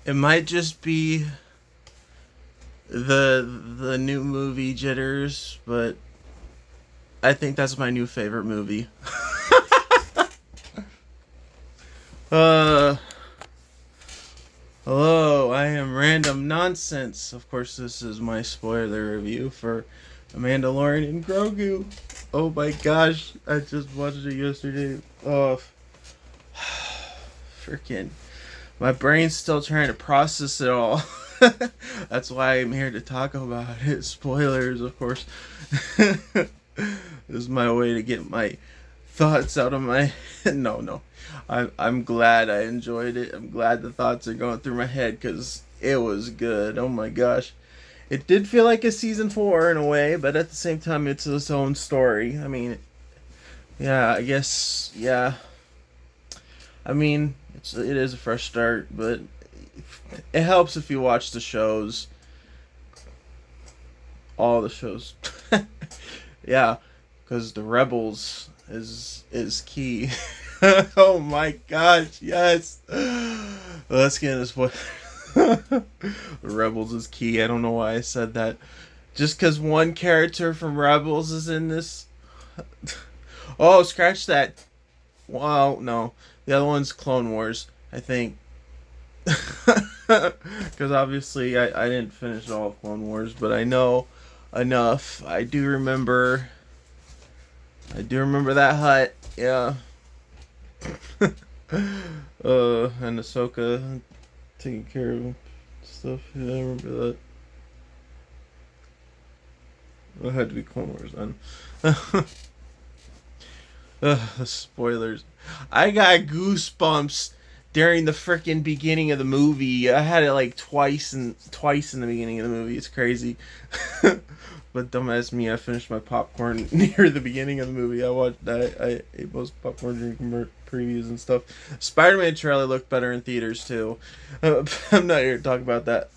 It might just be the new movie jitters, but I think that's my new favorite movie. uh Hello, I am Random Nonsense. Of course, this is my spoiler review for Mandalorian and Grogu. Oh my gosh, I just watched it yesterday. Oh, freaking. My brain's still trying to process it all. That's why I'm here to talk about it. Spoilers, of course. This is my way to get my thoughts out of my head. No. I'm glad I enjoyed it. I'm glad the thoughts are going through my head because it was good. Oh my gosh. It did feel like a season 4 in a way, but at the same time, it's its own story. I mean, yeah, I guess, yeah. I mean, it is a fresh start, but it helps if you watch the shows. All the shows. Yeah, because the Rebels is key. Oh my gosh, yes. Let's get into spoilers. The Rebels is key. I don't know why I said that. Just because one character from Rebels is in this. Oh, scratch that. Wow, no. The other one's Clone Wars, I think. Because obviously I didn't finish all of Clone Wars, but I know enough. I do remember that hut. Yeah. And Ahsoka taking care of stuff. Yeah, I remember that. It had to be Clone Wars then. The spoilers. I got goosebumps during the freaking beginning of the movie. I had it like twice in the beginning of the movie. It's crazy. But dumbass me, I finished my popcorn near the beginning of the movie. I ate most popcorn during previews and stuff. Spider-Man trailer looked better in theaters too. I'm not here to talk about that.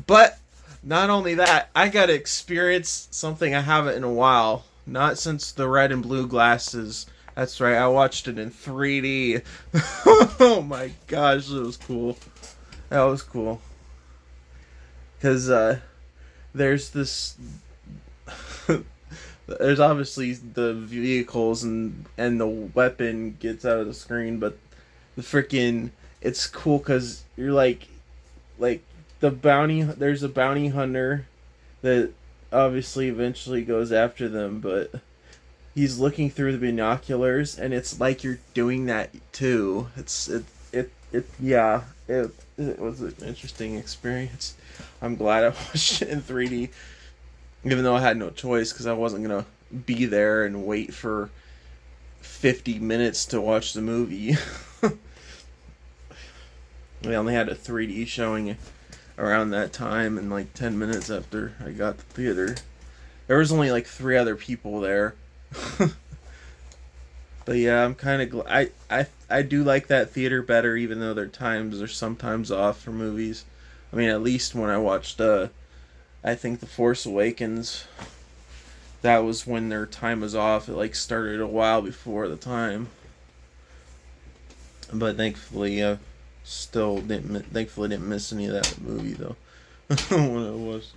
But not only that, I got to experience something I haven't in a while. Not since the red and blue glasses. That's right, I watched it in 3D. Oh my gosh, it was cool. That was cool. Because there's this... there's obviously the vehicles and the weapon gets out of the screen, but the freaking... It's cool because you're like there's a bounty hunter that obviously eventually goes after them, but he's looking through the binoculars and it's like you're doing that too. It was an interesting experience. I'm glad I watched it in 3D, even though I had no choice because I wasn't gonna be there and wait for 50 minutes to watch the movie. We only had a 3D showing around that time, and like 10 minutes after I got to the theater. There was only like 3 other people there. But yeah, I'm kind of glad. I do like that theater better, even though their times are sometimes off for movies. I mean, at least when I watched, I think The Force Awakens, that was when their time was off. It like started a while before the time. But thankfully, thankfully didn't miss any of that movie though. When it was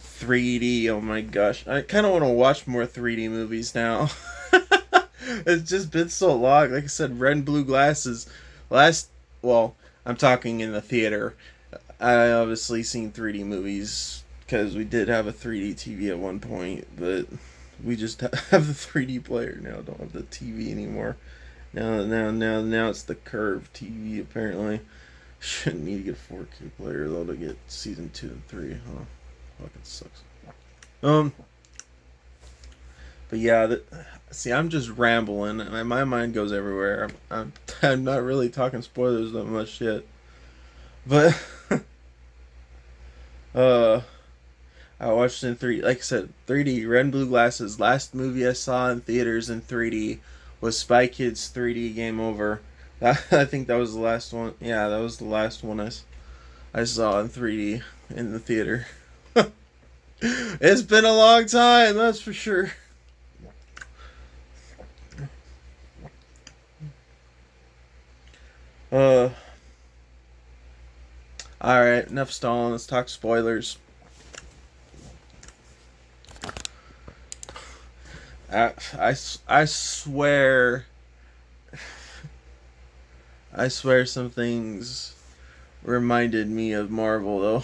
3D, oh my gosh, I kind of want to watch more 3D movies now. It's just been so long. Like I said, red and blue glasses. I'm talking in the theater. I obviously seen 3D movies because we did have a 3D TV at one point, but we just have the 3D player now. Don't have the TV anymore. Now it's the curved TV apparently. Shouldn't need to get a 4K player though to get season 2 and 3, huh? Fucking sucks. But yeah, see, I'm just rambling. My mind goes everywhere. I'm not really talking spoilers that much yet. But I watched it in 3D. Like I said, 3D, red and blue glasses. Last movie I saw in theaters in 3D was Spy Kids 3D Game Over. I think that was the last one. Yeah, that was the last one I saw in 3D in the theater. It's been a long time, that's for sure. All right, enough stalling. Let's talk spoilers. I swear, I swear some things reminded me of Marvel though.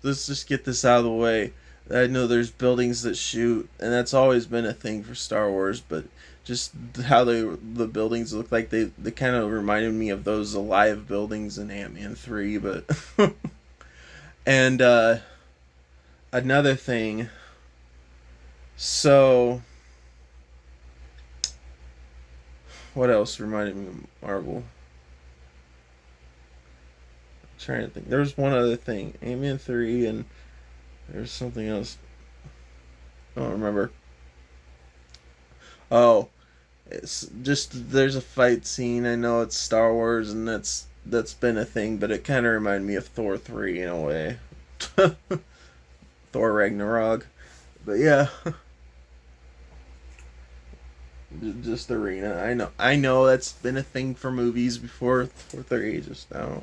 Let's just get this out of the way. I know there's buildings that shoot, and that's always been a thing for Star Wars, but just how the buildings look like they kind of reminded me of those alive buildings in Ant-Man 3, but and another thing. So what else reminded me of Marvel? I'm trying to think. There was one other thing. Ant-Man 3 and there's something else. I don't remember. Oh, it's just there's a fight scene. I know it's Star Wars and that's been a thing, but it kind of reminded me of Thor 3 in a way. Thor Ragnarok. But yeah, just arena. I know that's been a thing for movies before Thor 3 just now.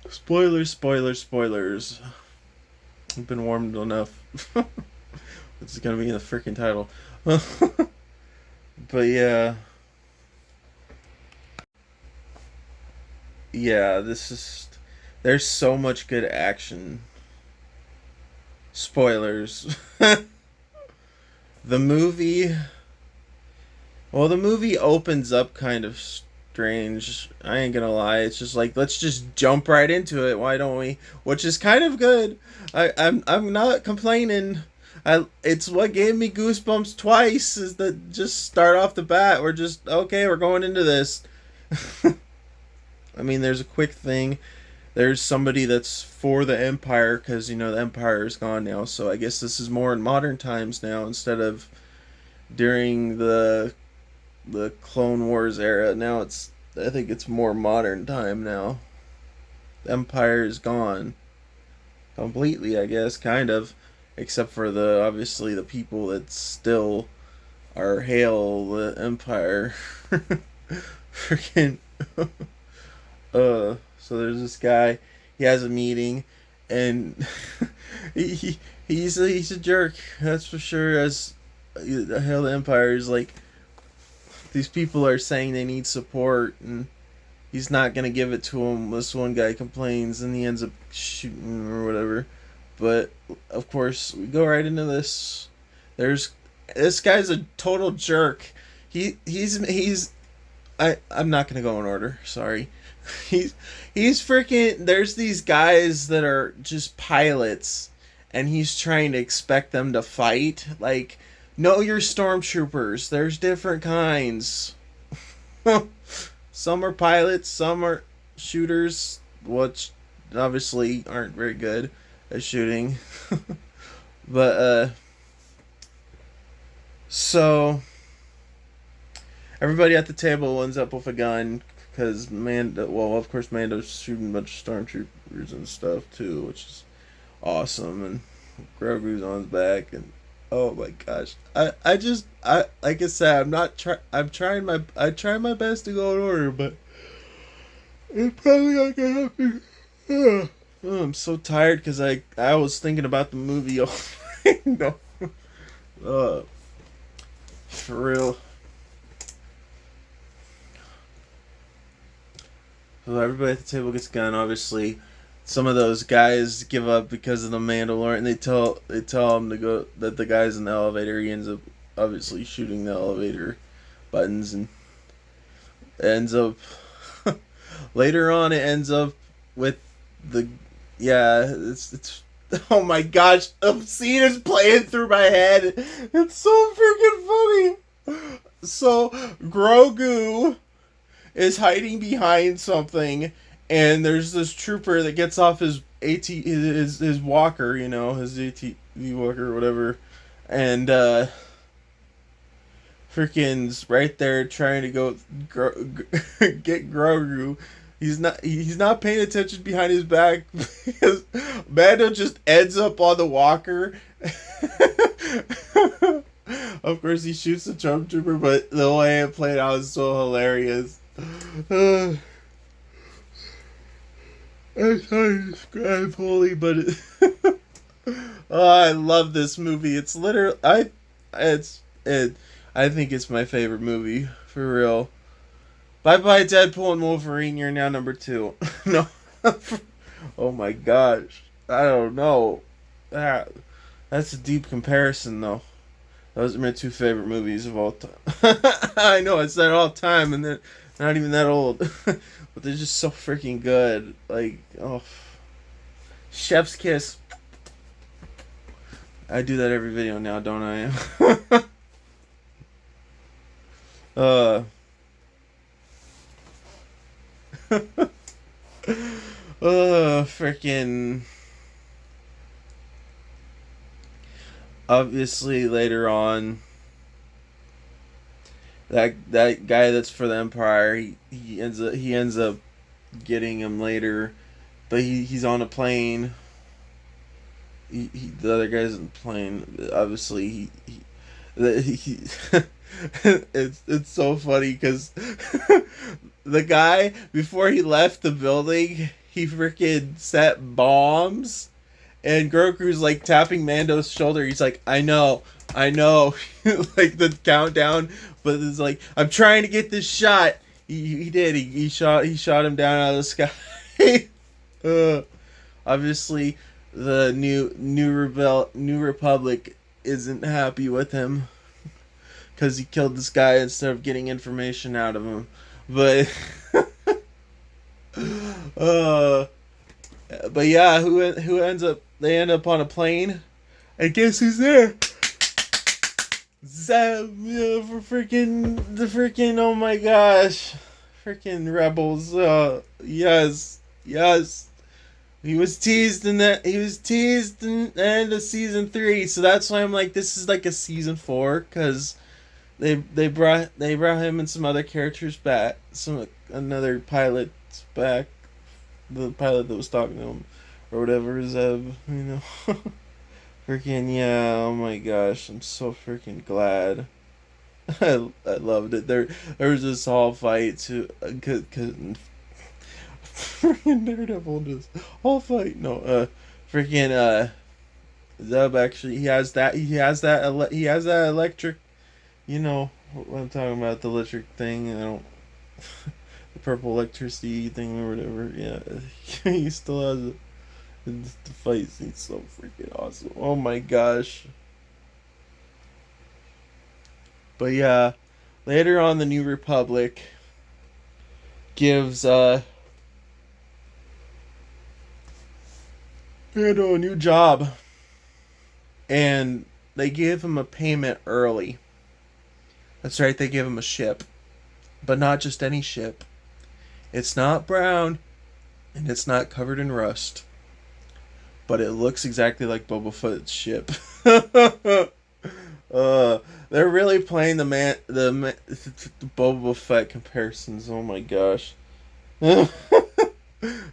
Spoilers, spoilers, spoilers. I've been warmed enough. It's gonna be in the freaking title. But yeah. Yeah, this is. There's so much good action. Spoilers. The movie. Well, the movie opens up kind of strange. I ain't gonna lie. It's just like let's just jump right into it. Why don't we? Which is kind of good. I'm not complaining. It's what gave me goosebumps twice. Is that just start off the bat? We're just okay. We're going into this. I mean, there's a quick thing. There's somebody that's for the Empire because the Empire is gone now. So I guess this is more in modern times now instead of during the Clone Wars era. Now I think it's more modern time now. The Empire is gone completely, I guess, kind of, except for the obviously the people that still are hail the Empire. Freaking. So there's this guy. He has a meeting, and he's a jerk. That's for sure. As hail the Empire is like these people are saying they need support, and he's not gonna give it to him. This one guy complains, and he ends up shooting or whatever. But of course, we go right into this. There's this guy's a total jerk. He's I'm not gonna go in order. Sorry. He's freaking. There's these guys that are just pilots, and he's trying to expect them to fight. Like, know your stormtroopers. There's different kinds. Some are pilots, some are shooters, which obviously aren't very good at shooting. But so everybody at the table ends up with a gun because of course Mando's shooting a bunch of stormtroopers and stuff too, which is awesome. And Grogu's on his back, and oh my gosh, I like I said, I try my best to go in order, but it's probably not gonna happen. Oh, I'm so tired because I was thinking about the movie all no. For real. So everybody at the table gets a gun. Obviously, some of those guys give up because of the Mandalorian. They tell him to go that the guy's in the elevator. He ends up obviously shooting the elevator buttons and ends up later on. It ends up with the it's oh my gosh, a scene is playing through my head. It's so freaking funny. So Grogu is hiding behind something, and there's this trooper that gets off his his walker, his ATV walker or whatever, and freaking's right there trying to get Grogu. He's not paying attention behind his back because Mando just ends up on the walker. Of course, he shoots the stormtrooper, but the way it played out is so hilarious. Uh, I'm sorry to describe fully, but oh, I love this movie. It's literally I think it's my favorite movie for real. Bye bye Deadpool and Wolverine. You're now number two. No, oh my gosh, I don't know. That that's a deep comparison though. Those are my two favorite movies of all time. I know I said all time, and they're not even that old, but they're just so freaking good. Like, oh, Chef's Kiss. I do that every video now, don't I? uh, freaking. Obviously, later on, that guy that's for the Empire, he ends up getting him later, but he's on a plane. The other guy's in the plane. Obviously, he it's so funny because the guy before he left the building, he freaking set bombs, and Grogu's like tapping Mando's shoulder. He's like, I know, like the countdown, but it's like, I'm trying to get this shot. He did. He shot him down out of the sky. Obviously, the New Republic isn't happy with him because he killed this guy instead of getting information out of him. But uh, but yeah, who ends up? They end up on a plane. And guess who's there? For freaking oh my gosh, freaking rebels. Yes. He was teased in the end of season 3, so that's why I'm like, this is like a season 4, because they brought him and some other characters back, another pilot's back, the pilot that was talking to him or whatever, Zeb, freaking yeah, oh my gosh, I'm so freaking glad. I loved it. There was this whole fight too, cause freaking Daredevil just whole fight. No, freaking Zeb actually he has that electric. You know what I'm talking about, the electric thing. I don't the purple electricity thing or whatever. Yeah, he still has it. The fight scene's so freaking awesome. Oh my gosh. But yeah, later on, the New Republic gives Mando a new job, and they give him a payment early. That's right, they give him a ship, but not just any ship. It's not brown, and it's not covered in rust, but it looks exactly like Boba Fett's ship. They're really playing the Boba Fett comparisons. Oh my gosh,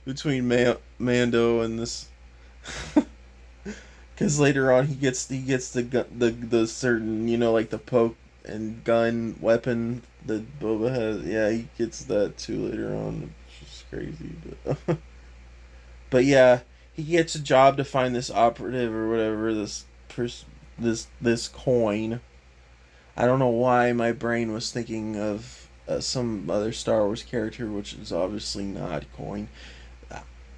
between Mando and this, because later on he gets the certain, like the poke and gun weapon that Boba has. Yeah, he gets that too later on, which is crazy, but but yeah, he gets a job to find this operative or whatever, this coin. I don't know why my brain was thinking of some other Star Wars character, which is obviously not coin.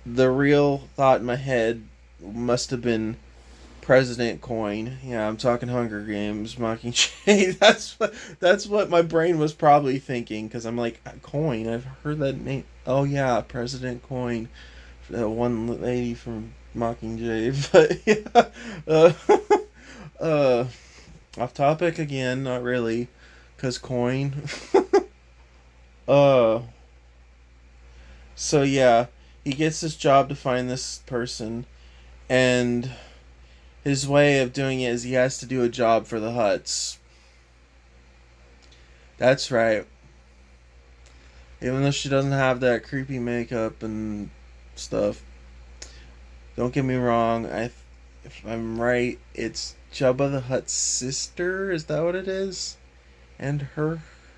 The real thought in my head must have been President Coin. Yeah, I'm talking Hunger Games, Mockingjay. That's what my brain was probably thinking, because I'm like, Coin. I've heard that name. Oh yeah, President Coin. One lady from Mockingjay. But yeah, off topic again. Not really, cause coin. uh. So yeah, he gets this job to find this person, and his way of doing it is he has to do a job for the Hutts. That's right. Even though she doesn't have that creepy makeup and stuff. Don't get me wrong. If I'm right, it's Jabba the Hutt's sister. Is that what it is? And her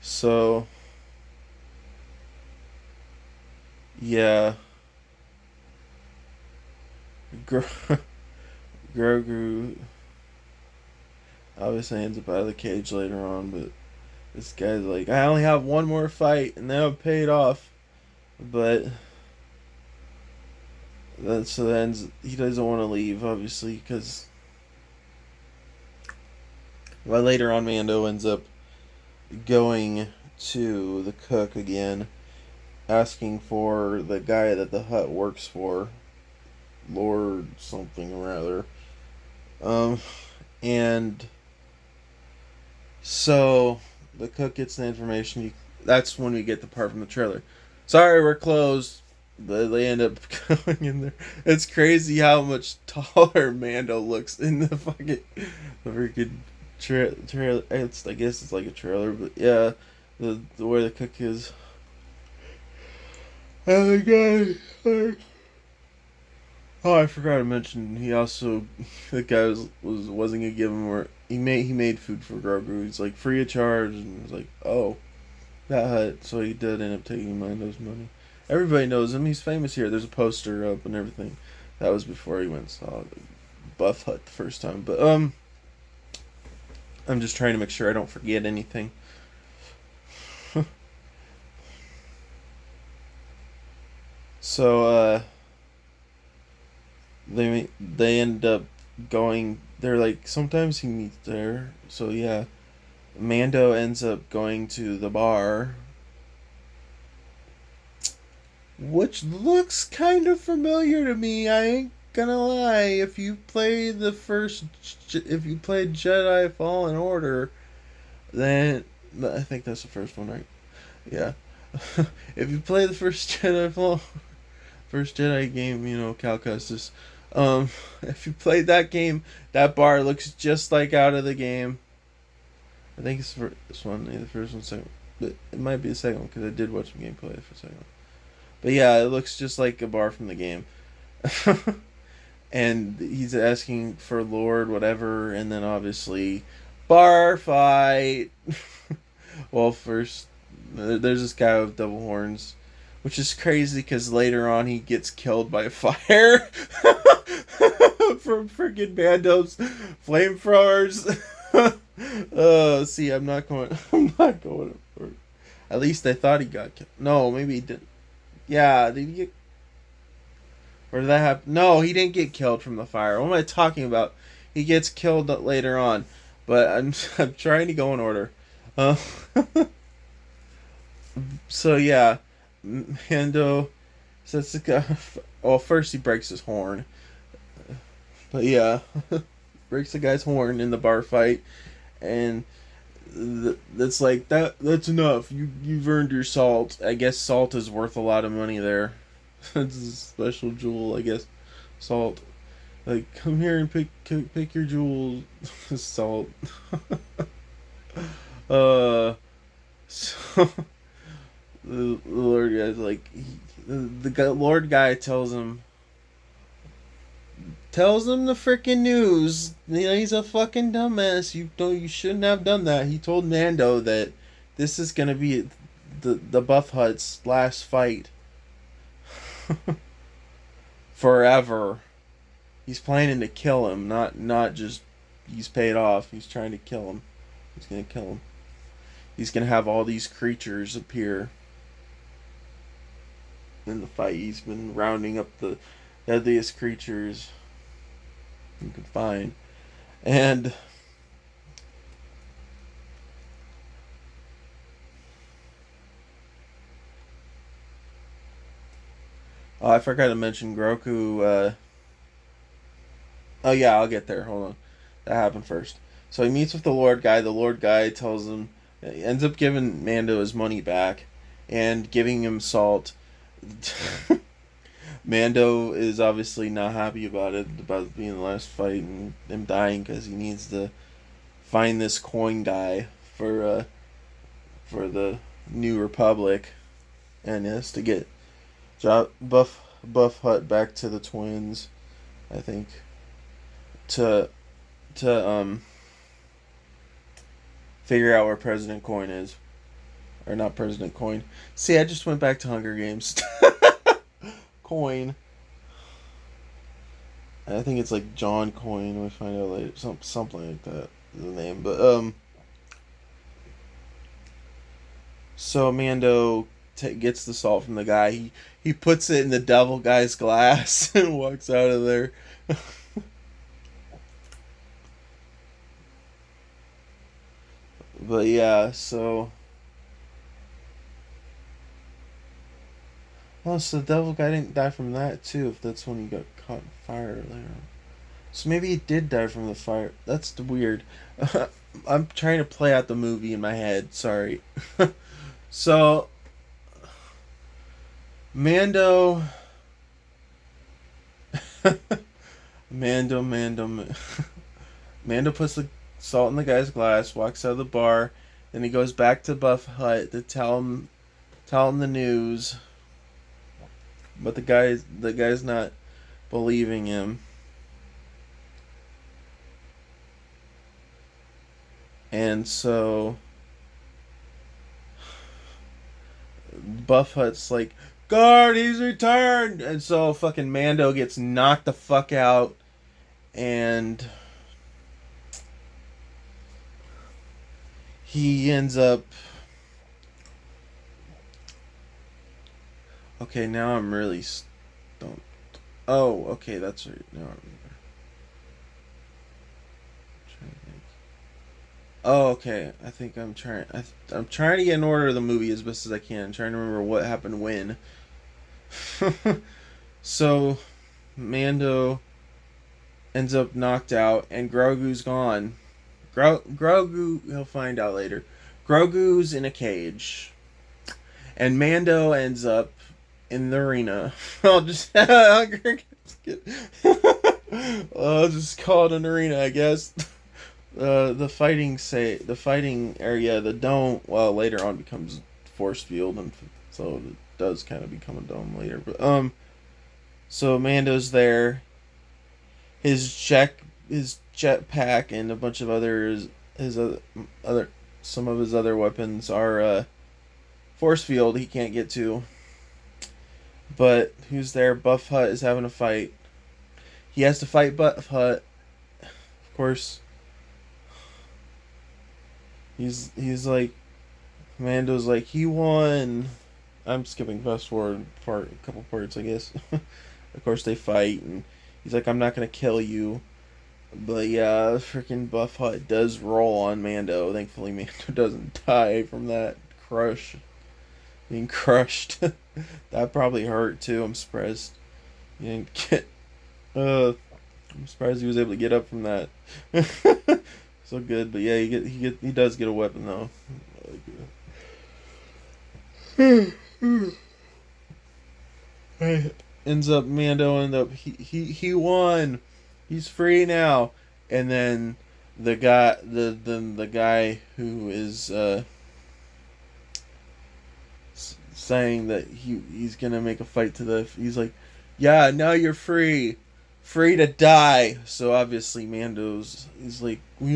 So yeah, Gro- Grogu obviously ends up out of the cage later on, but this guy's like, I only have one more fight, and then I'm paid off. But then he doesn't want to leave, obviously, because well, later on, Mando ends up going to the cook again, asking for the guy that the hut works for, Lord something or other. Um, and so the cook gets the information. That's when we get the part from the trailer. Sorry, we're closed. But they end up going in there. It's crazy how much taller Mando looks in the freaking trailer. I guess it's like a trailer, but yeah, the way the cook is. Oh my god! Oh, I forgot to mention. He also the guy wasn't gonna give him more. He made food for Grogu. He's like free of charge, and was like, oh, that hut. So he did end up taking Mando's money. Everybody knows him. He's famous here. There's a poster up and everything. That was before he went and saw the Buff Hut the first time. But I'm just trying to make sure I don't forget anything. So they end up going. They're like sometimes he meets there. So yeah, Mando ends up going to the bar, which looks kind of familiar to me. I ain't gonna lie. If you played Jedi Fallen Order, then I think that's the first one, right? Yeah. If you play the first Jedi game, Cal Kestis. If you played that game, that bar looks just like out of the game. I think it's the first one, the first one, second, but it might be the second one because I did watch some gameplay for the second one. But yeah, it looks just like a bar from the game. And he's asking for Lord whatever, and then obviously bar fight. Well, first there's this guy with double horns, which is crazy because later on he gets killed by fire from freaking Mando's flamethrowers. See, I'm not going. I'm not going. At least I thought he got killed. No, maybe he didn't. Yeah, did he get? Or did that happen? No, he didn't get killed from the fire. What am I talking about? He gets killed later on, but I'm trying to go in order. Uh, so yeah, Mando says the guy. Well, first he breaks his horn, but yeah, breaks the guy's horn in the bar fight, and that's like that. That's enough. You've earned your salt. I guess salt is worth a lot of money there. It's a special jewel, I guess. Salt. Like, come here and pick your jewels. Salt. uh, so the Lord guy's like, Lord guy tells him the freaking news. He's a fucking dumbass. You shouldn't have done that. He told Mando that this is gonna be the Buff Hut's last fight forever. He's planning to kill him, not just he's paid off. He's trying to kill him. He's gonna kill him. He's gonna have all these creatures appear in the fight. He's been rounding up the deadliest creatures you could find, and oh, I forgot to mention Grogu. Oh yeah, I'll get there. Hold on, that happened first. So he meets with the Lord guy. The Lord guy tells him, he ends up giving Mando his money back, and giving him salt. Mando is obviously not happy about it, about being the last fight and him dying because he needs to find this coin guy for the New Republic, and has to get Buff Hut back to the twins, I think, to to figure out where President Coin is. or not President Coin. See, I just went back to Hunger Games. Coin. I think it's like John Coin. We find out later, something like that. The name, but so Mando gets the salt from the guy. He puts it in the devil guy's glass and walks out of there. But yeah, so oh, so the devil guy didn't die from that too. If that's when he got caught in fire later on. So maybe he did die from the fire. That's weird. I'm trying to play out the movie in my head. Sorry. So Mando, Mando, Mando, Mando puts the salt in the guy's glass, walks out of the bar, then he goes back to Buff Hut to tell him the news. But the guy's not believing him. And so Buff Hut's like, guard, he's returned! And so fucking Mando gets knocked the fuck out, and he ends up... Okay, now I'm really don't. Oh, okay, that's right. Now I remember. Oh, okay. I think I'm trying. I'm trying to get an order of the movie as best as I can. I'm trying to remember what happened when. So, Mando ends up knocked out, and Grogu's gone. Grogu, he'll find out later. Grogu's in a cage, and Mando ends up in the arena. I'll just I'll just call it an arena, I guess. The fighting area, the dome, well, later on becomes force field, and so it does kind of become a dome later. But so Mando's there. His jetpack and a bunch of his other some of his other weapons are force field he can't get to. But who's there? Buff Hut is having a fight. He has to fight Buff Hut. Of course. He's like, Mando's like, he won. I'm skipping fast forward a couple parts, I guess. Of course they fight, and he's like, I'm not gonna kill you. But yeah, freaking Buff Hut does roll on Mando. Thankfully Mando doesn't die from that being crushed. That probably hurt too. I'm surprised he didn't get. I'm surprised he was able to get up from that. So good, but yeah, he does get a weapon though. He won. He's free now. And then the guy who is saying that he's gonna make a fight he's like, yeah, now you're free to die. So obviously he's like, we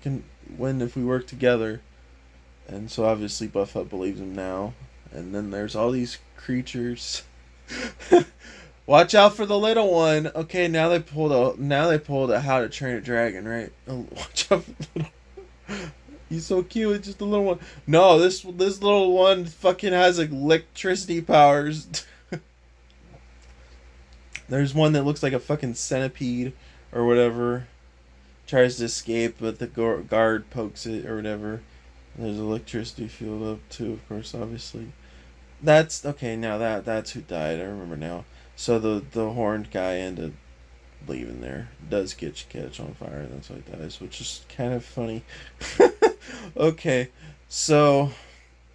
can win if we work together. And so obviously Buff Hut believes him now. And then there's all these creatures. Watch out for the little one. Okay, now they pulled a How to Train a Dragon, right? Oh, watch out for the little He's so cute, it's just a little one. No, this little one fucking has electricity powers. There's one that looks like a fucking centipede or whatever. Tries to escape, but the guard pokes it or whatever. There's electricity field up too, of course, obviously. That's okay. Now that's who died. I remember now. So the horned guy ended leaving there. Does catch on fire, and that's why he dies, which is kind of funny. Okay, so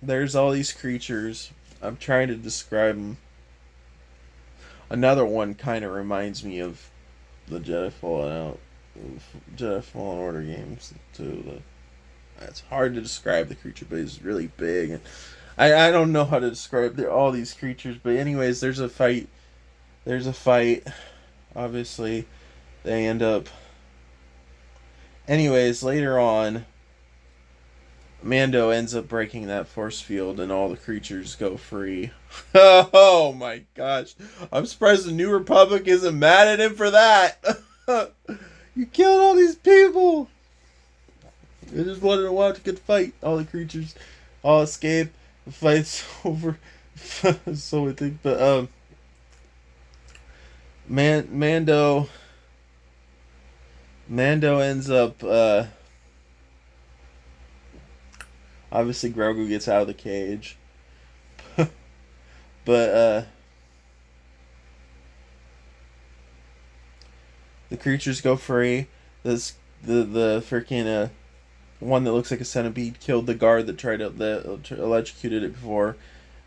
there's all these creatures. I'm trying to describe them. Another one kind of reminds me of the Jedi Fallen Order games too. It's hard to describe the creature, but he's really big, and I don't know how to describe all these creatures. But anyways, there's a fight. Obviously, they end up. Anyways, later on, Mando ends up breaking that force field and all the creatures go free. Oh my gosh. I'm surprised the New Republic isn't mad at him for that. You killed all these people. I just wanted to watch a good fight. All the creatures all escape. The fight's over. So I think, but Mando ends up obviously Grogu gets out of the cage. But the creatures go free. The freaking one that looks like a centipede killed the guard that tried to that electrocuted it before.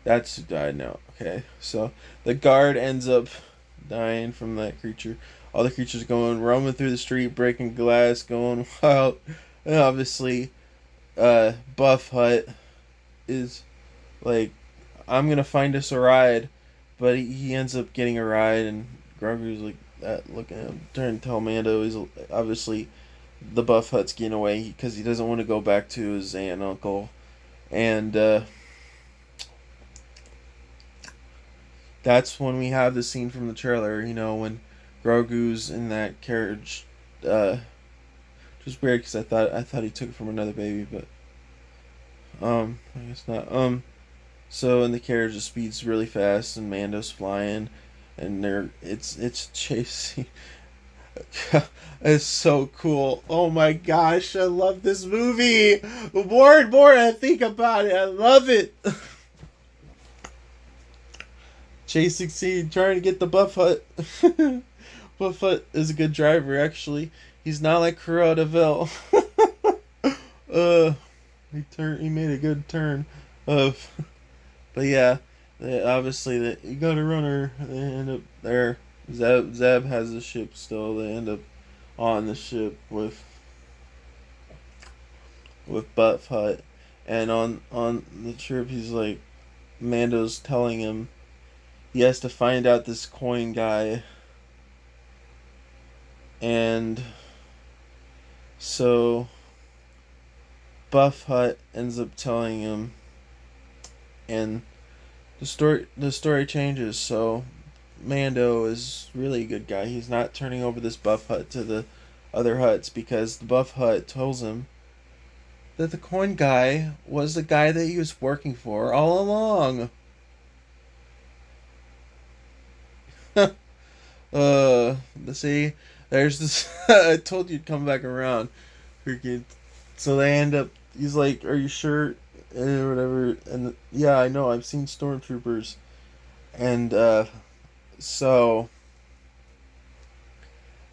That's who died now. Okay, so the guard ends up dying from that creature. All the creatures going roaming through the street, breaking glass, going wild. And obviously, Buff Hut is like, I'm gonna find us a ride, but he ends up getting a ride, and Grogu's like that, looking at him, trying to tell Mando he's obviously the Buff Hut's getting away because he doesn't want to go back to his aunt and uncle, and that's when we have the scene from the trailer. You know, when Grogu's in that carriage, just weird because I thought he took it from another baby, but I guess not. So in the carriage, the speed's really fast, and Mando's flying, and it's chasing. It's so cool. Oh my gosh, I love this movie. The more and more I think about it, I love it. Chasing scene, trying to get the Buff Hut. Buff Hut is a good driver, actually. He's not like Cruella de Vil. He made a good turn. But yeah, obviously you got a runner. They end up there. Zeb has the ship still. They end up on the ship with Buff Hut, and on the trip he's like, Mando's telling him he has to find out this coin guy, and so Buff Hut ends up telling him, and the story changes. So Mando is really a good guy. He's not turning over this Buff Hut to the other Huts because the Buff Hut tells him that the coin guy was the guy that he was working for all along. See, there's this. I told you to come back around. Freaking. So they end up. He's like, "Are you sure?" And whatever. And yeah, I know. I've seen stormtroopers, and so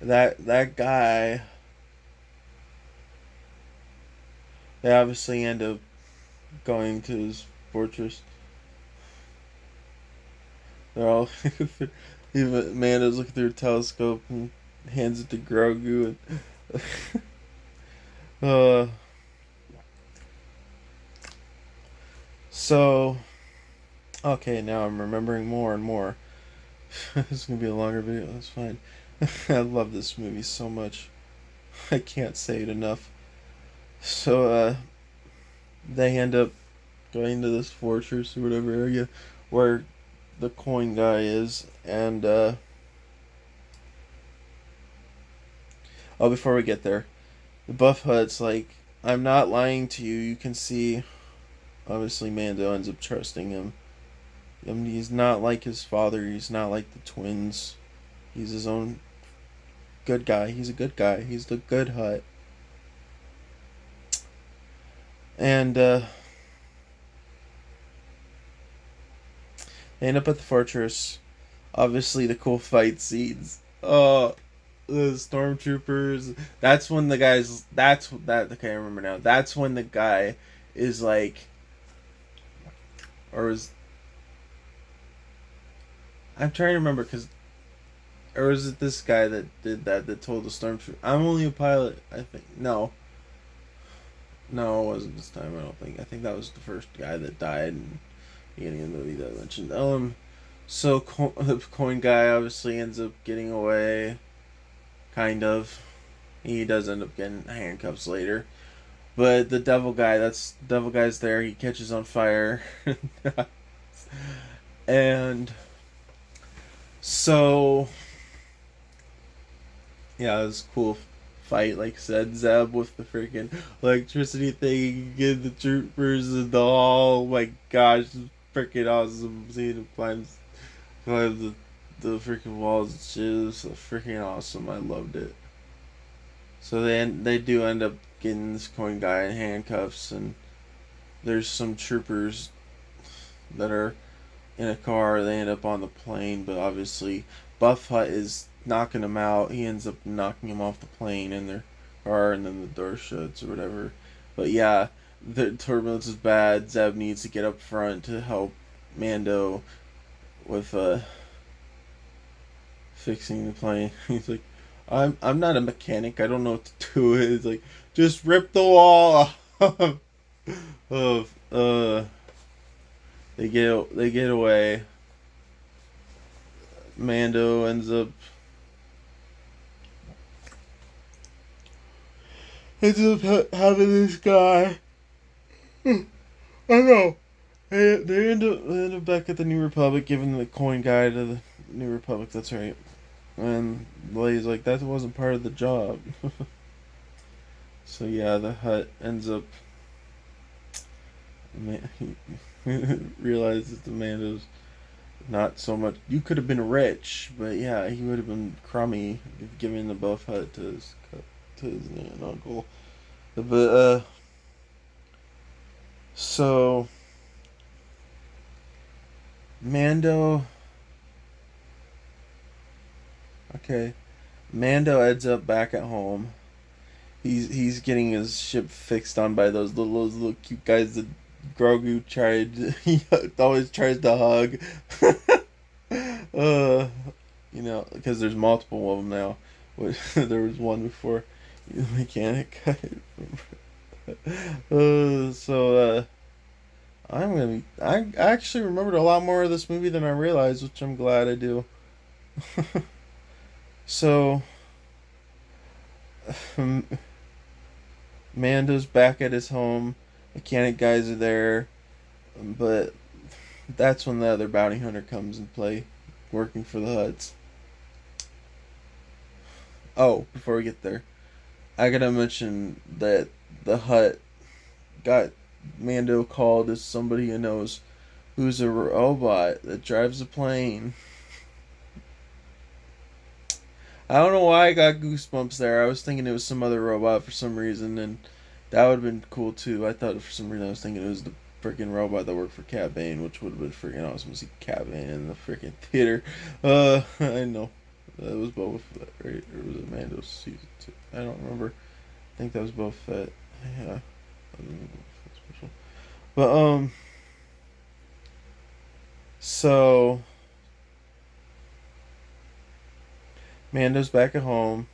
that guy. They obviously end up going to his fortress. They're all even Amanda's looking through a telescope and hands it to Grogu and so okay, now I'm remembering more and more. This is gonna be a longer video, that's fine. I love this movie so much. I can't say it enough. So they end up going to this fortress or whatever area where the coin guy is, and before we get there, the Buff Hut's like, I'm not lying to you. You can see, obviously Mando ends up trusting him. I mean, he's not like his father. He's not like the twins. He's his own good guy. He's a good guy. He's the good Hut. And they end up at the fortress. Obviously, the cool fight scenes. Oh, the stormtroopers. That's when the guys. Okay, I remember now. That's when the guy is like, or is. I'm trying to remember or was it this guy that did that told the stormtrooper, I'm only a pilot? I think no, it wasn't this time. I don't think. I think that was the first guy that died in the beginning of the movie that I mentioned. So the coin guy obviously ends up getting away. Kind of. He does end up getting handcuffs later. But the devil guy's there. He catches on fire, and so yeah, it was a cool fight. Like I said, Zeb with the freaking electricity thing, get the troopers and the oh my gosh, it's freaking awesome. Seeing him climb the freaking walls and shit. It was freaking awesome. I loved it. So they do end up getting this coin guy in handcuffs, and there's some troopers that are in a car. They end up on the plane, but obviously Buff Hut is knocking him out. He ends up knocking him off the plane in their car, and then the door shuts or whatever. But yeah, the turbulence is bad. Zeb needs to get up front to help Mando with fixing the plane. He's like, I'm not a mechanic. I don't know what to do. It's like, just rip the wall off. of they get away. Mando ends up having this guy. I know. They end up back at the New Republic, giving the coin guy to the New Republic. That's right. And Leia's like, that wasn't part of the job. So yeah, the Hut ends up he realizes the Mando's not so much. You could have been rich, but yeah, he would have been crummy giving the buff hut to his uncle. But so Mando. Okay, Mando ends up back at home. He's getting his ship fixed on by those little cute guys that Grogu tried. He always tries to hug. uh, because there's multiple of them now. There was one before the mechanic. So I actually remembered a lot more of this movie than I realized, which I'm glad I do. So Mando's back at his home. Mechanic guys are there, but that's when the other bounty hunter comes in play, working for the Huts. Oh, before we get there, I gotta mention that the Hut got Mando called as somebody who knows who's a robot that drives a plane. I don't know why I got goosebumps there. I was thinking it was some other robot for some reason, and that would have been cool too. I thought for some reason I was thinking it was the freaking robot that worked for Cat Bane, which would have been freaking awesome to see Cat Bane in the freaking theater. I know. That was Boba Fett, right? Or was it Mando's season 2? I don't remember. I think that was Boba Fett. Yeah. Special. But, so Mando's back at home,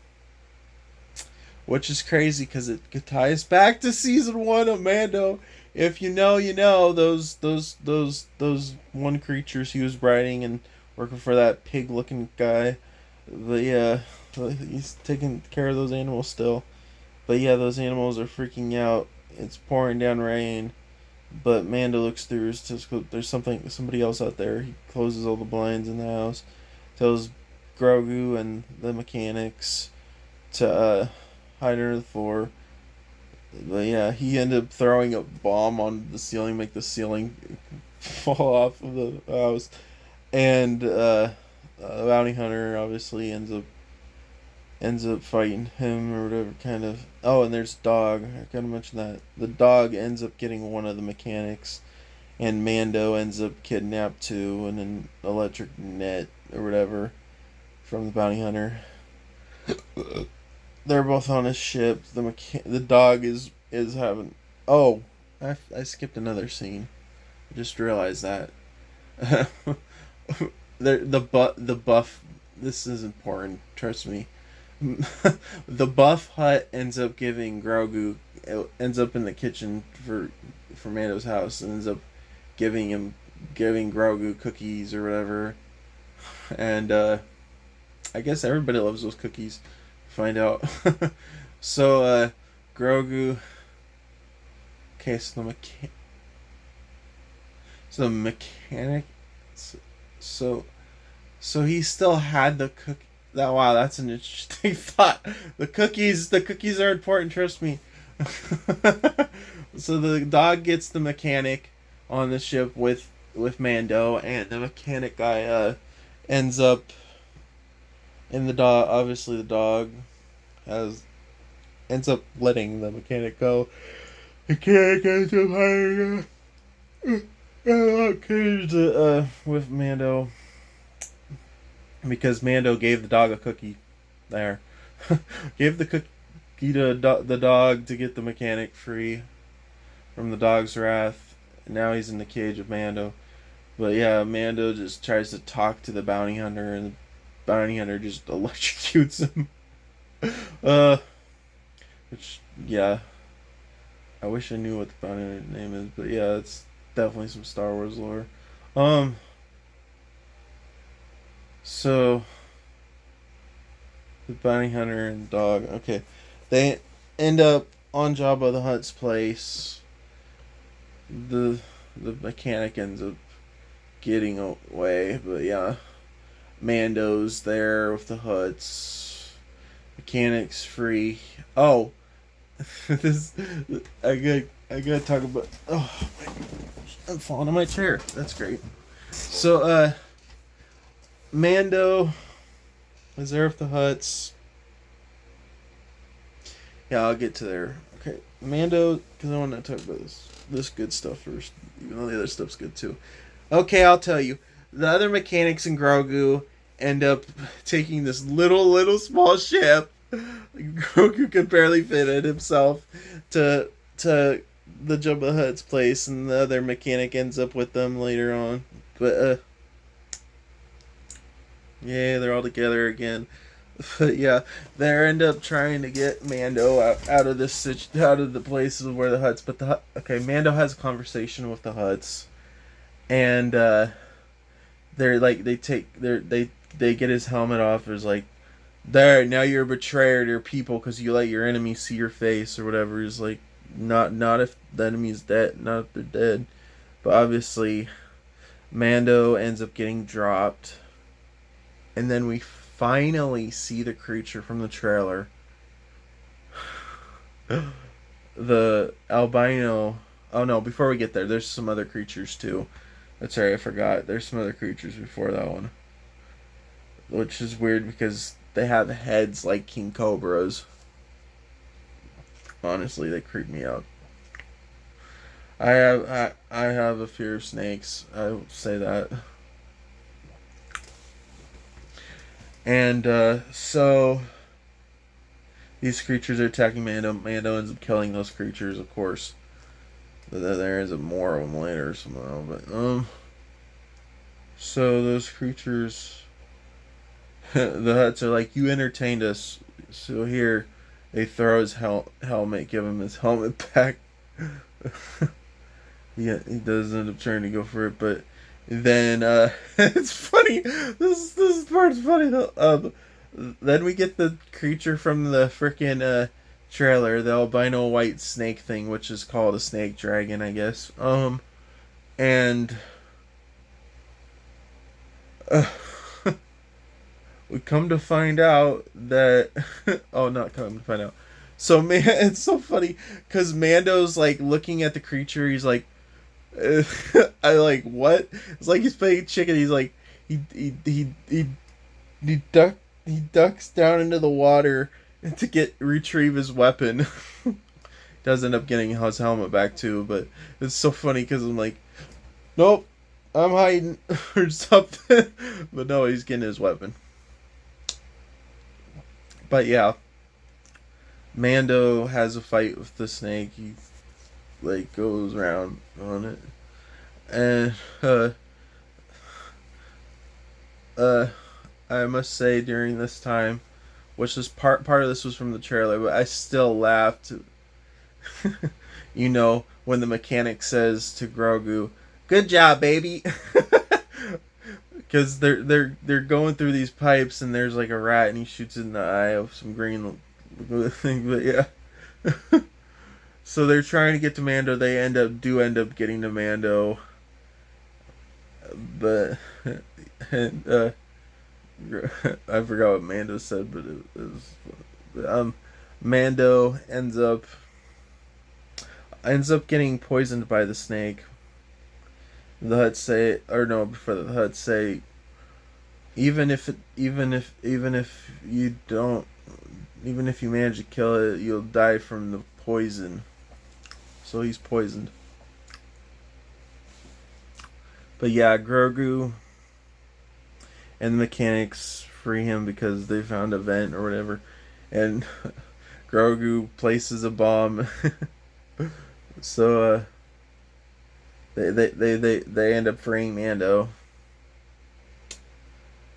which is crazy because it ties back to season 1 of Mando. If you know, you know those one creatures he was riding and working for that pig-looking guy. But yeah, he's taking care of those animals still. But yeah, those animals are freaking out. It's pouring down rain, but Mando looks through his telescope. There's somebody else out there. He closes all the blinds in the house, tells Grogu and the mechanics to hide under the floor. But yeah, he ended up throwing a bomb on the ceiling, make the ceiling fall off of the house, and the bounty hunter obviously ends up fighting him or whatever kind of. Oh, and there's dog. I gotta mention that the dog ends up getting one of the mechanics, and Mando ends up kidnapped too, and an electric net or whatever from the bounty hunter. They're both on his ship. The dog is having. Oh, I skipped another scene. I just realized that. The buff. This is important. Trust me. The buff hut ends up giving Grogu. Ends up in the kitchen for Mando's house and ends up giving Grogu cookies or whatever. And I guess everybody loves those cookies. Find out. So Grogu okay, so the mechanic, so so, so he still had the cook. That wow, that's an interesting thought. The cookies are important. Trust me. So the dog gets the mechanic on the ship with Mando, and the mechanic guy ends up in the dog. Obviously, the dog has ends up letting the mechanic go. The mechanic ends up hiring caged with Mando because Mando gave the dog a cookie. There, gave the cookie to the dog to get the mechanic free from the dog's wrath. Now he's in the cage of Mando. But yeah, Mando just tries to talk to the bounty hunter, and the bounty hunter just electrocutes him. uh, which yeah, I wish I knew what the bounty hunter's name is, but yeah, it's definitely some Star Wars lore. Um, so the bounty hunter and dog. Okay, they end up on Jabba the Hutt's place. The the mechanic ends up getting away, but yeah, Mando's there with the Hutts. Mechanic's free. Oh, this I gotta talk about. Oh my gosh, I'm falling on my chair. That's great. So Mando is there with the Hutts. Yeah, I'll get to there. Okay, Mando, because I want to talk about this good stuff first, even though the other stuff's good too. Okay, I'll tell you. The other mechanics in Grogu end up taking this little small ship. Grogu could barely fit it himself to the Jabba the Hutt's place, and the other mechanic ends up with them later on. But yeah, they're all together again. But yeah, they end up trying to get Mando out of out of the places where the Hutts. But okay, Mando has a conversation with the Hutts, and they're like they get his helmet off. There's like, there, now you're a betrayer to your people because you let your enemies see your face or whatever. He's like, not if the enemy's dead, not if they're dead. But obviously, Mando ends up getting dropped, and then we finally see the creature from the trailer. The albino. Oh no! Before we get there, there's some other creatures too. That's right, I forgot. There's some other creatures before that one, which is weird because they have heads like king cobras. Honestly, they creep me out. I have a fear of snakes. I will say that. And so these creatures are attacking Mando. Mando ends up killing those creatures, of course. But then there is more of them later somehow. But so those creatures, the Hutts are like, you entertained us, so here. They throw his helmet, give him his helmet back. He does end up trying to go for it, but then it's funny. This part's funny though. Then we get the creature from the freaking trailer, the albino white snake thing, which is called a snake dragon, I guess. And we come to find out that oh, not come to find out. So man, it's so funny because Mando's like looking at the creature. He's like, I like what? It's like he's playing chicken. He's like he ducks down into the water to retrieve his weapon. Does end up getting his helmet back too, but it's so funny because I'm like, nope, I'm hiding or something. But no, he's getting his weapon. But yeah, Mando has a fight with the snake. He like goes around on it, and I must say during this time, which is part of this was from the trailer, but I still laughed. You know, when the mechanic says to Grogu, "Good job, baby," because they're going through these pipes and there's like a rat and he shoots it in the eye of some green thing. But yeah, So they're trying to get to Mando. They end up getting to Mando, but and I forgot what Mando said, but it was Mando ends up getting poisoned by the snake. The Hutt say, or no, before the Hutt say, even if you don't, even if you manage to kill it, you'll die from the poison. So he's poisoned. But yeah, Grogu and the mechanics free him because they found a vent or whatever, and Grogu places a bomb. So they end up freeing Mando,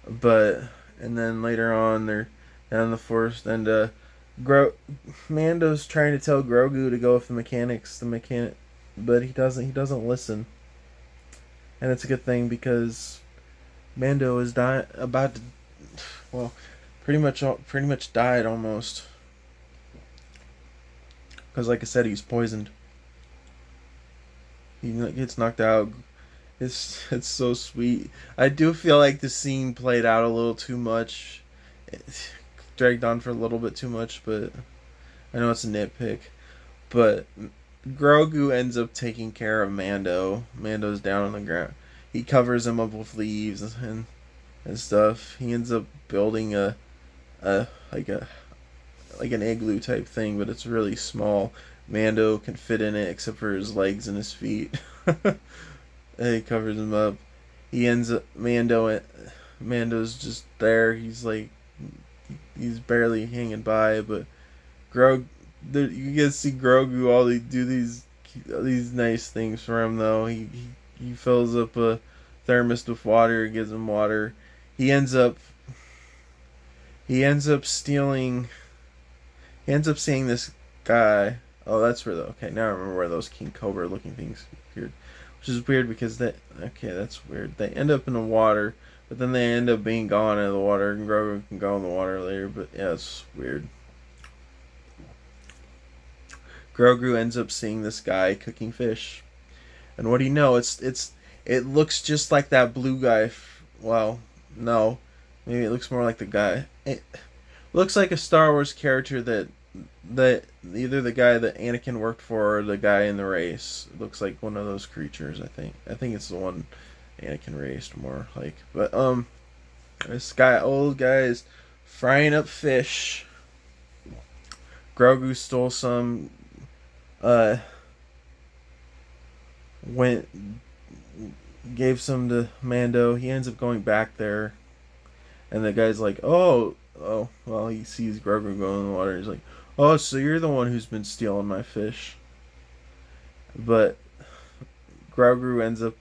but and then later on they're down in the forest and Mando's trying to tell Grogu to go with the mechanic, but he doesn't listen, and it's a good thing because Mando is about to, well, pretty much died almost, because like I said, he's poisoned. He gets knocked out. It's so sweet. I do feel like the scene played out a little too much. It dragged on for a little bit too much, but I know it's a nitpick. But Grogu ends up taking care of Mando. Mando's down on the ground. He covers him up with leaves and stuff. He ends up building a like a like an igloo type thing, but it's really small. Mando can fit in it except for his legs and his feet. And he covers him up. He ends up Mando's just there. He's barely hanging by, but you get to see Grogu do these nice things for him though. He fills up a thermos with water, gives him water. He ends up he ends up stealing he ends up seeing this guy. Oh, that's where okay, now I remember where those King Cobra looking things appeared. Which is weird because that's weird. They end up in the water, but then they end up being gone in the water, and Grogu can go in the water later, but yeah, it's weird. Grogu ends up seeing this guy cooking fish. And what do you know? It looks just like that blue guy. Well, no. Maybe it looks more like the guy. It looks like a Star Wars character that either the guy that Anakin worked for or the guy in the race. It looks like one of those creatures, I think. I think it's the one Anakin raced more like. But this old guy is frying up fish. Grogu stole some uh went gave some to Mando. He ends up going back there, and the guy's like, oh, well, he sees Grogu go in the water. He's like, oh, so you're the one who's been stealing my fish. But Grogu ends up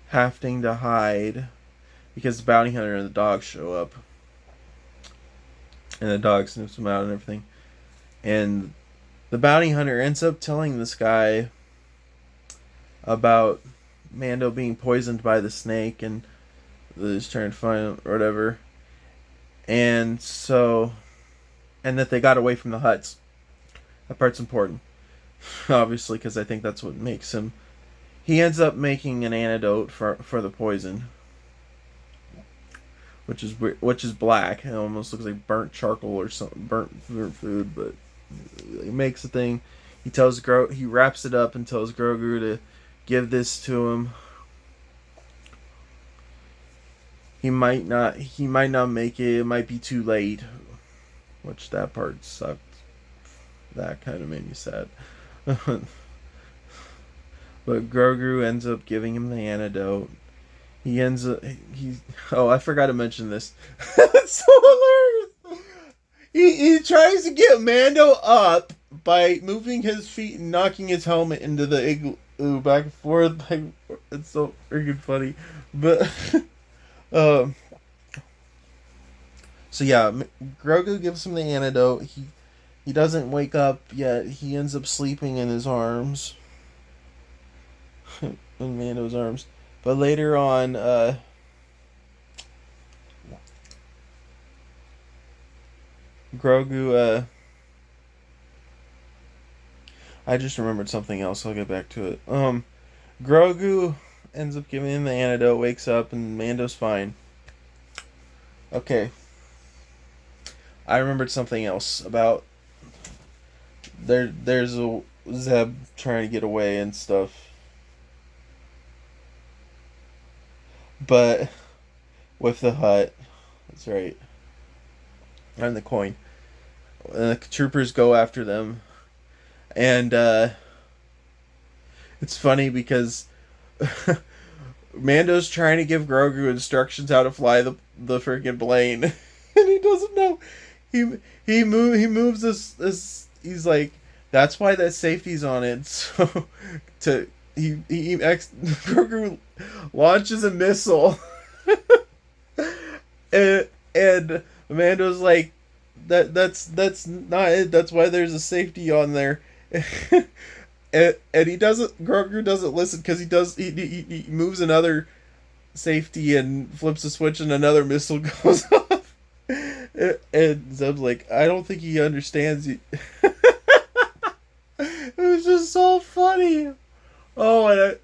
having to hide because the bounty hunter and the dog show up, and the dog sniffs him out and everything. And the bounty hunter ends up telling this guy about Mando being poisoned by the snake and is trying to find him or whatever. And that they got away from the Hutts. That part's important, obviously, because I think that's what makes him. He ends up making an antidote for the poison, which is black. It almost looks like burnt charcoal or something, burnt food, but he makes the thing. He wraps it up and tells Grogu to give this to him. He might not make it. It might be too late, which that part sucked. That kind of made me sad. But Grogu ends up giving him the antidote. Oh, I forgot to mention this. It's so hilarious. He tries to get Mando up by moving his feet and knocking his helmet into the igloo back and forth. Like, it's so freaking funny. But so yeah, Grogu gives him the antidote. He doesn't wake up yet. He ends up sleeping in his arms. In Mando's arms. But later on, Grogu, I just remembered something else. I'll get back to it. Grogu ends up giving him the antidote, wakes up, and Mando's fine. Okay, I remembered something else about There's a Zeb trying to get away and stuff, but with the hut. That's right, and the coin. And the troopers go after them, and it's funny because Mando's trying to give Grogu instructions how to fly the freaking plane, and he doesn't know. He moves this. He's like, that's why that safety's on it. So Grogu launches a missile, and Mando's like, that's not it. That's why there's a safety on there. And he doesn't. Grogu doesn't listen because he moves another safety and flips a switch and another missile goes off. And Zeb's like, I don't think he understands you. It was just so funny. Oh, and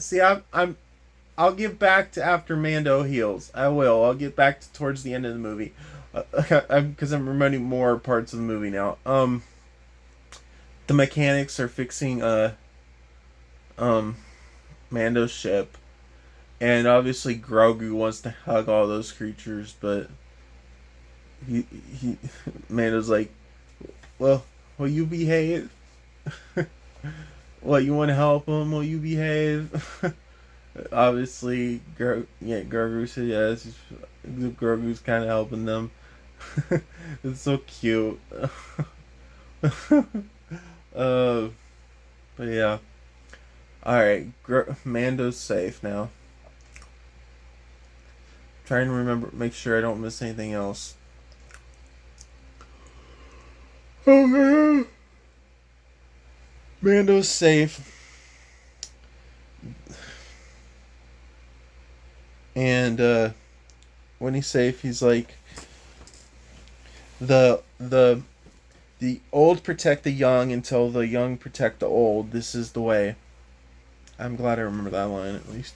see, I'll get back to after Mando heals. I will. I'll get back to towards the end of the movie, because I'm remembering more parts of the movie now. The mechanics are fixing Mando's ship, and obviously Grogu wants to hug all those creatures, but he Mando's like, well, will you behave? What, you want to help him? Will you behave? Obviously, Grogu said yes. Grogu's kind of helping them. It's so cute. uh, but yeah. Alright, Mando's safe now. Trying to remember, make sure I don't miss anything else. Okay. Mando's safe. And when he's safe, he's like, the old protect the young until the young protect the old. This is the way. I'm glad I remember that line at least.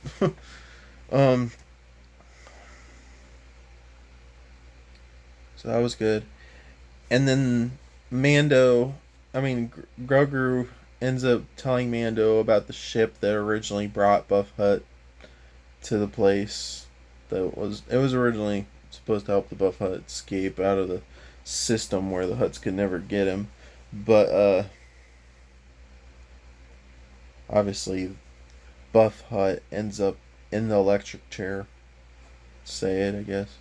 So that was good. And then Grogu ends up telling Mando about the ship that originally brought Buff Hutt to the place it was originally supposed to help the Buff Hutt escape out of the system where the Hutts could never get him. But obviously Buff Hutt ends up in the electric chair. Say it, I guess.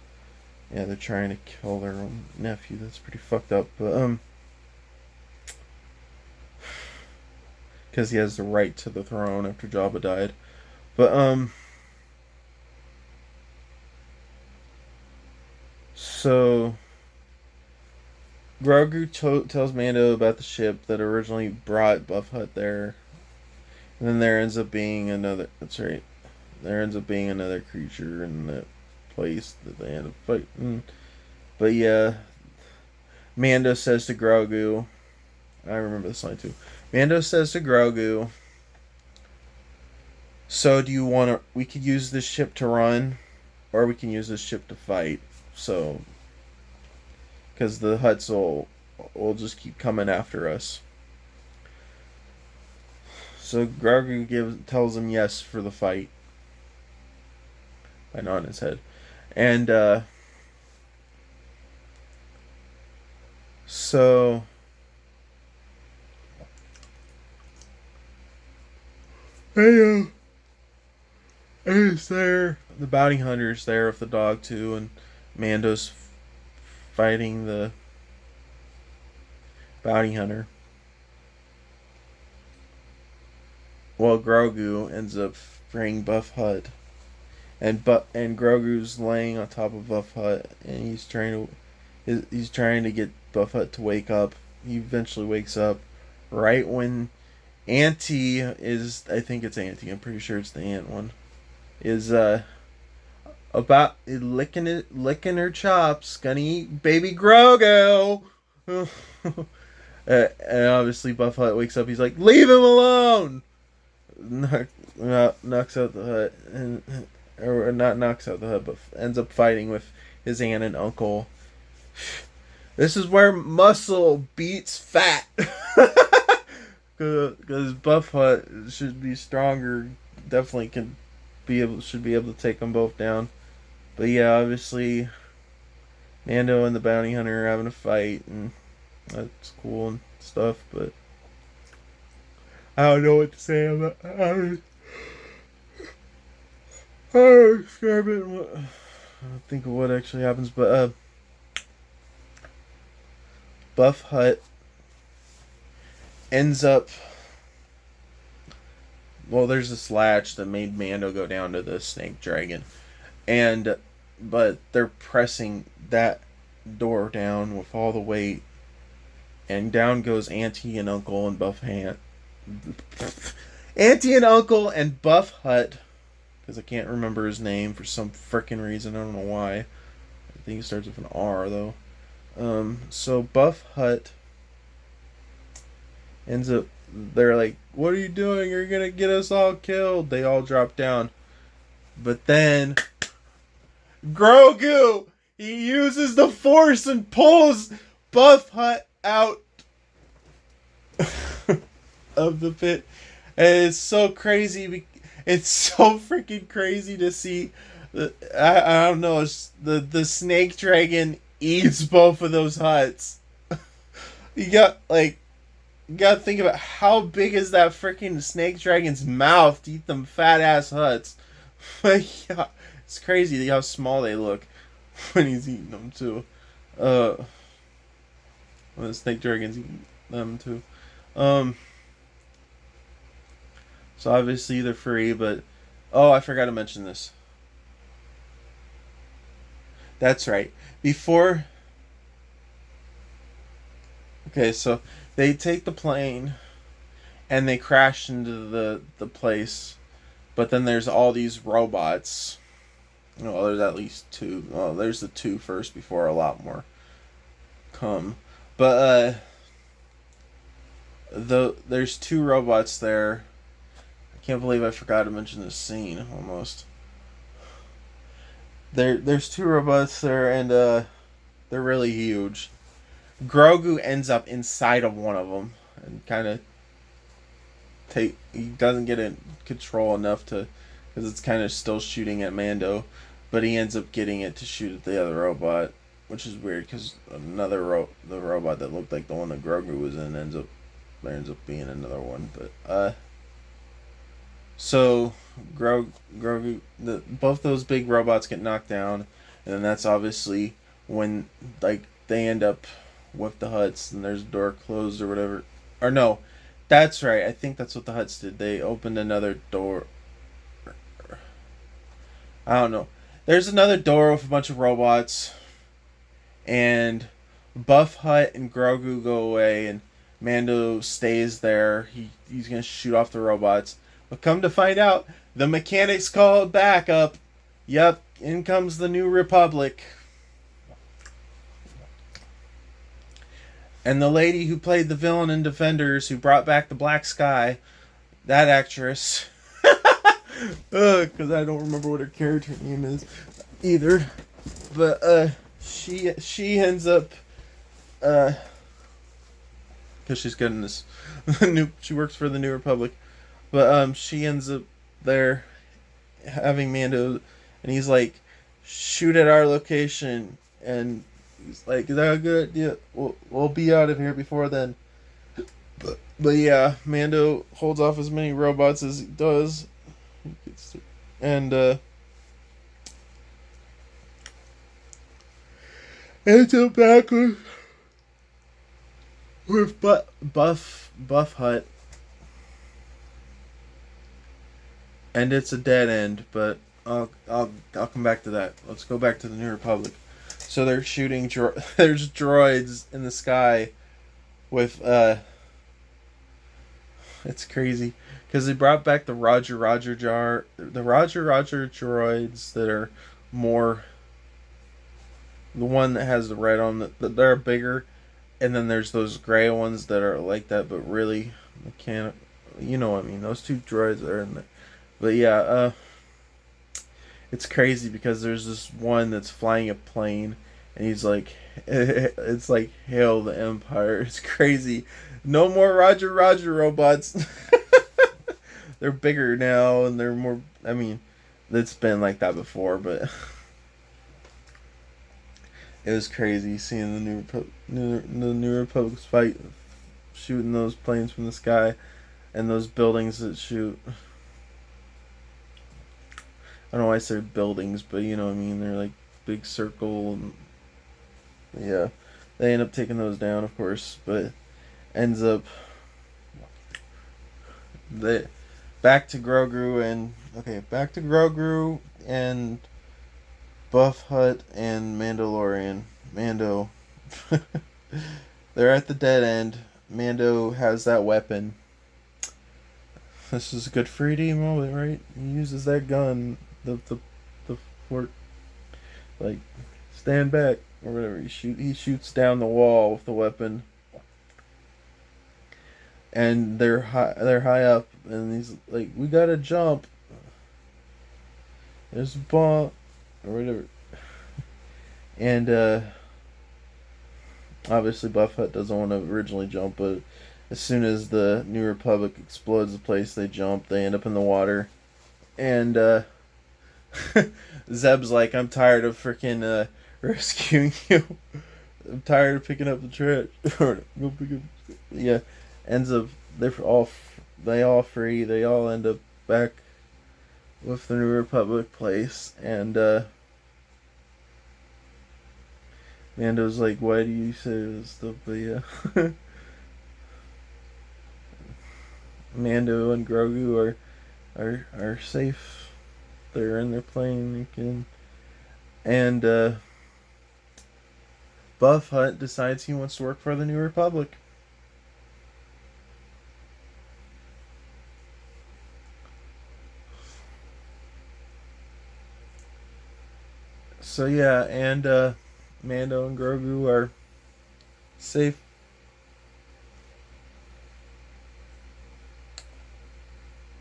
Yeah, they're trying to kill their own nephew. That's pretty fucked up. But because he has the right to the throne after Jabba died. But so Grogu tells Mando about the ship that originally brought Buff Hutt there, and then there ends up being another. That's right. There ends up being another creature in that place that they end up fighting. But yeah, Mando says to Grogu, I remember this line too. Mando says to Grogu, so do you want to, we could use this ship to run, or we can use this ship to fight. So, because the Hutts will just keep coming after us. So Grogu tells him yes for the fight by nodding his head. And so he's there. The bounty hunter's there with the dog too, and Mando's fighting the bounty hunter. Well, Grogu ends up freeing Buff Hutt, and Grogu's laying on top of Buff Hutt, and he's trying to get Buff Hutt to wake up. He eventually wakes up right when Auntie is, I think it's Auntie, I'm pretty sure it's the ant one, is about licking her chops, gonna eat baby Grogu. And obviously Buff Hut wakes up. He's like, "Leave him alone!" Knocks out the hut, or not knocks out the hut, but ends up fighting with his aunt and uncle. This is where muscle beats fat. Because Buff Hut should be stronger. Definitely should be able to take them both down. But yeah, obviously, Mando and the bounty hunter are having a fight, and that's cool and stuff. But I don't know what to say about. I describe it. I don't think of what actually happens, but Buff Hut ends up. Well, there's this latch that made Mando go down to the snake dragon, but they're pressing that door down with all the weight, and down goes Auntie and Uncle and Auntie and Uncle and Buff Hut, because I can't remember his name for some freaking reason. I don't know why. I think it starts with an R though. So Buff Hut ends up. They're like, "What are you doing? You're gonna get us all killed." They all drop down, but then Grogu, he uses the Force and pulls Buff Hut out of the pit, and it's so crazy. It's so freaking crazy to see. I don't know. The snake dragon eats both of those huts. You gotta think about how big is that freaking snake dragon's mouth to eat them fat ass huts. But yeah, it's crazy how small they look when he's eating them too. When the snake dragon's eating them too. So obviously they're free, but I forgot to mention this. That's right. Okay, so they take the plane and they crash into the place, but then there's all these robots. Well, there's at least two. Well, there's the two first before a lot more come. But there's two robots there. I can't believe I forgot to mention this scene almost. There's two robots there, and they're really huge. Grogu ends up inside of one of them and kind of he doesn't get in control enough to, because it's kind of still shooting at Mando, but he ends up getting it to shoot at the other robot, which is weird because the robot that looked like the one that Grogu was in ends up being another one. But so Grogu, both those big robots get knocked down, and then that's obviously when they end up with the huts, and there's a door closed or whatever. Or no, that's right. I think that's what the huts did. They opened another door. I don't know. There's another door with a bunch of robots, and Buff Hut and Grogu go away, and Mando stays there. He's gonna shoot off the robots, but come to find out, the mechanics called backup. Yep, in comes the New Republic. And the lady who played the villain in Defenders, who brought back the Black Sky, that actress, because I don't remember what her character name is either, but she ends up, because she's good in this, she works for the New Republic, but she ends up there having Mando, and he's like, shoot at our location, and he's like, is that a good idea? We'll be out of here before then. But yeah, Mando holds off as many robots as he does. And ends up back with Buff Hut. And it's a dead end, but I'll come back to that. Let's go back to the New Republic. So they're shooting. There's droids in the sky, with It's crazy because they brought back the Roger droids that are more. The one that has the red on that they're bigger, and then there's those gray ones that are like that, but really mechanic. You know what I mean? Those two droids are in there. But yeah, it's crazy because there's this one that's flying a plane, and he's like, it's like hail the Empire. It's crazy. No more Roger Roger robots. They're bigger now, and they're more. I mean, it's been like that before, but it was crazy seeing the New Republic's fight, shooting those planes from the sky, and those buildings that shoot. I don't know why I say buildings, but you know what I mean. They're like big circle, and yeah, they end up taking those down, of course, but ends up they back to Grogu and okay, back to Grogu and Buff Hut and Mandalorian. Mando. They're at the dead end. Mando has that weapon. This is a good 3D moment, right? He uses that gun, the fort, like stand back or whatever. He shoots down the wall with the weapon, and they're high up, and he's like, "We gotta jump. There's a bomb or whatever." And obviously Buff Hut doesn't want to originally jump, but as soon as the New Republic explodes the place, they jump. They end up in the water, and Zeb's like, "I'm tired of freaking rescuing you. I'm tired of picking up the trash." Go pick up. Yeah, ends up they all free. They all end up back with the New Republic place, and Mando's like, "Why do you say this stuff?" But yeah, Mando and Grogu are safe. They're in their plane. And Buff Hut decides he wants to work for the New Republic. So yeah, and Mando and Grogu are safe,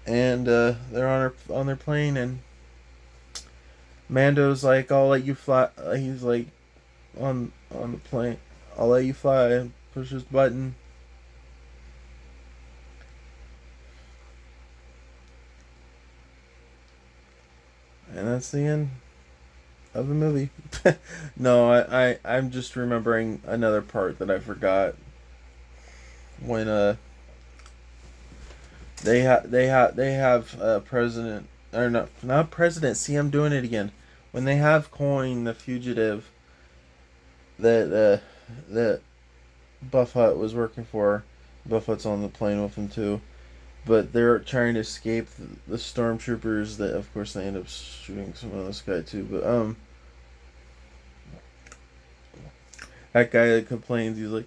and they're on their plane, and Mando's like, "I'll let you fly." He's like, on the plane, "I'll let you fly." Pushes button, and that's the end of the movie. No, I'm just remembering another part that I forgot when they have president, or not president. See, I'm doing it again. When they have Coin, the fugitive that that Buff Hut was working for. Buff Hut's on the plane with him too, but they're trying to escape the stormtroopers. That of course they end up shooting some of this guy too. But that guy that complains, he's like,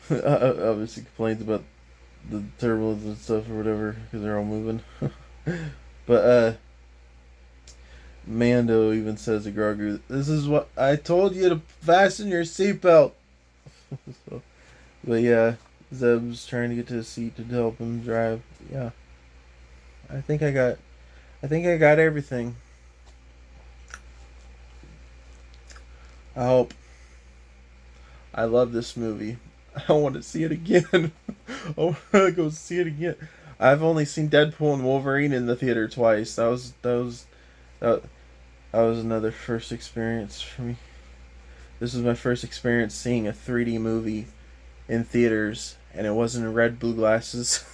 obviously complains about the turbulence and stuff or whatever because they're all moving. But Mando even says to Grogu, "This is what I told you to fasten your seatbelt." So, but yeah, Zeb's trying to get to the seat to help him drive. Yeah, I think I got, I think I got everything. I hope. I love this movie. I want to see it again. I want to go see it again. I've only seen Deadpool and Wolverine in the theater twice. That, that was another first experience for me. This was my first experience seeing a 3D movie in theaters, and it wasn't in red blue glasses.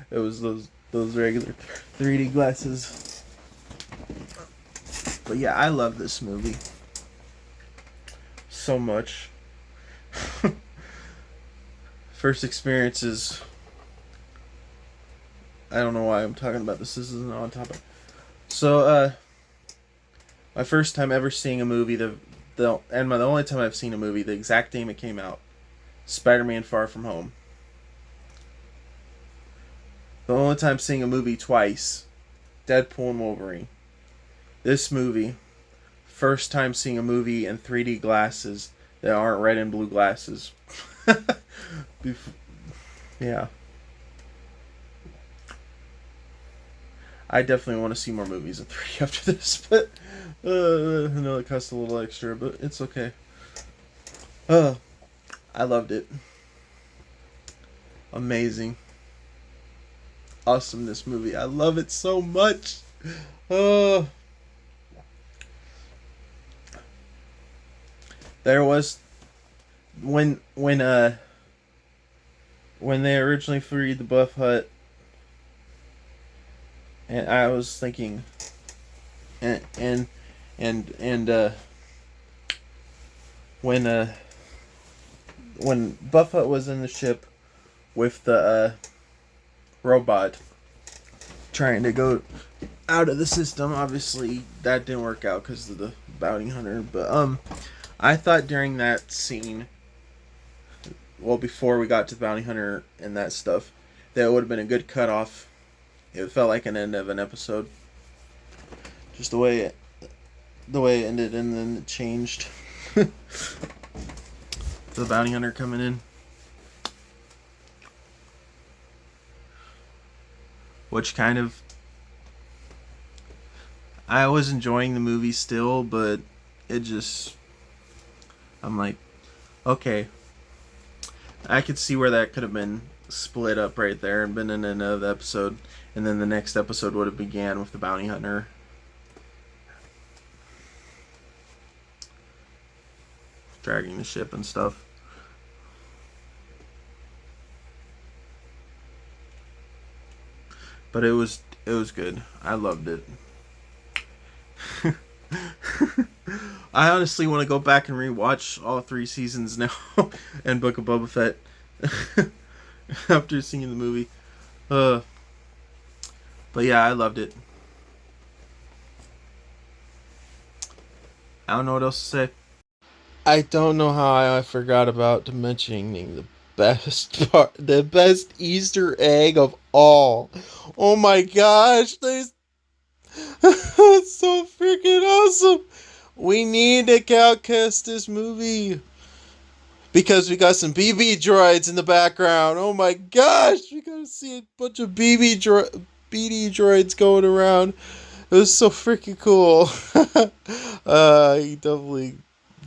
It was those regular 3D glasses. But yeah, I love this movie so much. First experiences. I don't know why I'm talking about this. This isn't on topic. So, my first time ever seeing a movie, the only time I've seen a movie, the exact time it came out, Spider-Man: Far From Home. The only time seeing a movie twice, Deadpool and Wolverine. This movie, first time seeing a movie in 3D glasses, that aren't red and blue glasses. Yeah, I definitely want to see more movies in 3D after this, but I know it costs a little extra, but it's okay. Uh, I loved it. Amazing. Awesome, this movie. I love it so much. Uh, there was when when they originally freed the Buff Hut, and I was thinking, and and when when Buff Hut was in the ship with the robot trying to go out of the system, obviously that didn't work out because of the bounty hunter. But I thought during that scene, well, before we got to the bounty hunter and that stuff, that it would have been a good cutoff. It felt like an end of an episode, just the way it ended, and then it changed. The bounty hunter coming in, which kind of, I was enjoying the movie still, but it just, I'm like, okay, I could see where that could have been split up right there and been in another episode, and then the next episode would have began with the bounty hunter dragging the ship and stuff. But it was good. I loved it. I honestly want to go back and rewatch all three seasons now and Book of Boba Fett after seeing the movie. Uh, but yeah, I loved it. I don't know what else to say. I don't know how I forgot about mentioning the best part, the best Easter egg of all. Oh my gosh, there's it's so freaking awesome. We need to outcast this movie because we got some BB droids in the background. Oh my gosh, we gotta see a bunch of BD droids going around. It was so freaking cool. He definitely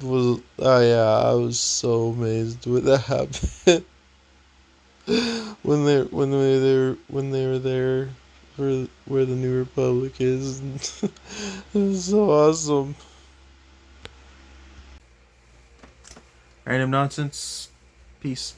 was. Oh yeah, I was so amazed when that happened. When they were there for where the New Republic is. It was so awesome. Random nonsense. Peace.